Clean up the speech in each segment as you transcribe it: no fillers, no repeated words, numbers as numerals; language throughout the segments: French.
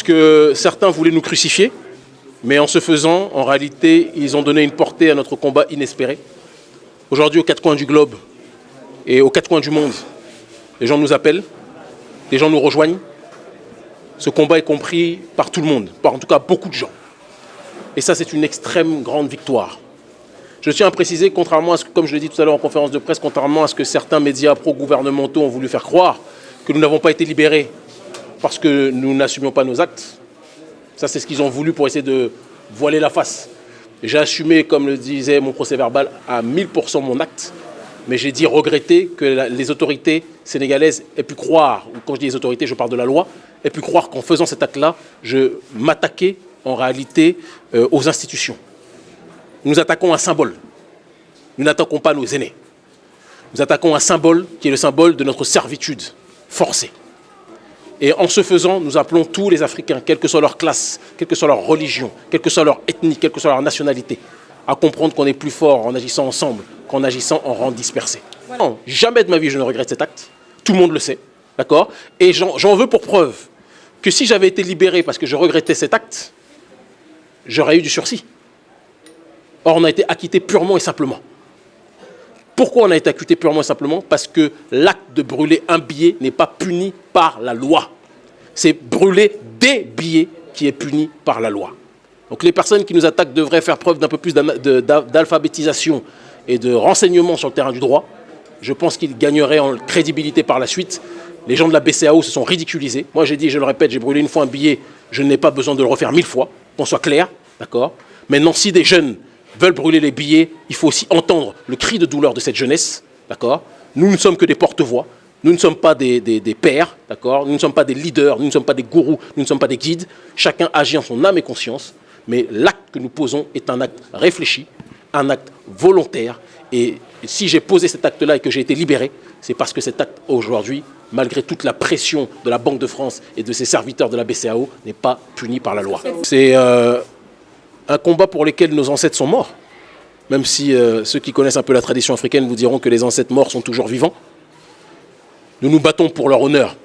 que certains voulaient nous crucifier, mais en ce faisant, en réalité, ils ont donné une portée à notre combat inespéré. Aujourd'hui, aux quatre coins du globe et aux quatre coins du monde, les gens nous appellent, les gens nous rejoignent. Ce combat est compris par tout le monde, par en tout cas beaucoup de gens. Et ça, c'est une extrême grande victoire. Je tiens à préciser, contrairement à ce que, comme je l'ai dit tout à l'heure en conférence de presse, contrairement à ce que certains médias pro-gouvernementaux ont voulu faire croire, que nous n'avons pas été libérés parce que nous n'assumions pas nos actes. Ça, c'est ce qu'ils ont voulu pour essayer de voiler la face. J'ai assumé, comme le disait mon procès-verbal, à 1000% mon acte, mais j'ai dit regretter que les autorités sénégalaises aient pu croire, ou quand je dis les autorités, je parle de la loi, aient pu croire qu'en faisant cet acte-là, je m'attaquais en réalité aux institutions. Nous attaquons un symbole. Nous n'attaquons pas nos aînés. Nous attaquons un symbole qui est le symbole de notre servitude forcée. Et en ce faisant, nous appelons tous les Africains, quelle que soit leur classe, quelle que soit leur religion, quelle que soit leur ethnie, quelle que soit leur nationalité, à comprendre qu'on est plus fort en agissant ensemble qu'en agissant en rang dispersé. Voilà. Non, jamais de ma vie je ne regrette cet acte. Tout le monde le sait, d'accord? Et j'en veux pour preuve que si j'avais été libéré parce que je regrettais cet acte, j'aurais eu du sursis. Or, on a été acquitté purement et simplement. Pourquoi on a été acquitté purement et simplement? Parce que l'acte de brûler un billet n'est pas puni par la loi. C'est brûler des billets qui est puni par la loi. Donc les personnes qui nous attaquent devraient faire preuve d'un peu plus d'alphabétisation et de renseignement sur le terrain du droit. Je pense qu'ils gagneraient en crédibilité par la suite. Les gens de la BCEAO se sont ridiculisés. Moi j'ai dit, je le répète, j'ai brûlé une fois un billet, je n'ai pas besoin de le refaire 1000 fois, qu'on soit clair, d'accord? Maintenant, si des jeunes veulent brûler les billets, il faut aussi entendre le cri de douleur de cette jeunesse, d'accord? Nous ne sommes que des porte-voix, nous ne sommes pas des pères, d'accord? Nous ne sommes pas des leaders, nous ne sommes pas des gourous, nous ne sommes pas des guides. Chacun agit en son âme et conscience, mais l'acte que nous posons est un acte réfléchi, un acte volontaire. Et si j'ai posé cet acte-là et que j'ai été libéré, c'est parce que cet acte, aujourd'hui, malgré toute la pression de la Banque de France et de ses serviteurs de la BCEAO, n'est pas puni par la loi. C'est un combat pour lequel nos ancêtres sont morts, même si ceux qui connaissent un peu la tradition africaine vous diront que les ancêtres morts sont toujours vivants. Nous nous battons pour leur honneur,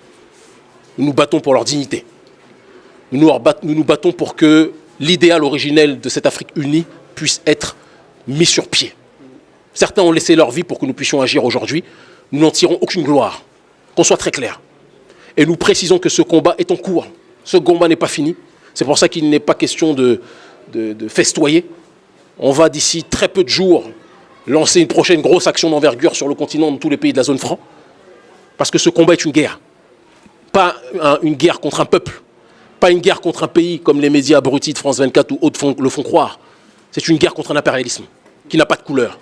nous nous battons pour leur dignité, nous nous battons pour que l'idéal originel de cette Afrique unie puisse être mis sur pied. Certains ont laissé leur vie pour que nous puissions agir aujourd'hui, nous n'en tirons aucune gloire, qu'on soit très clair. Et nous précisons que ce combat est en cours, ce combat n'est pas fini, c'est pour ça qu'il n'est pas question de festoyer. On va d'ici très peu de jours lancer une prochaine grosse action d'envergure sur le continent de tous les pays de la zone franc. Parce que ce combat est une guerre. Pas une guerre contre un peuple. Pas une guerre contre un pays comme les médias abrutis de France 24 ou autres le font croire. C'est une guerre contre un impérialisme qui n'a pas de couleur.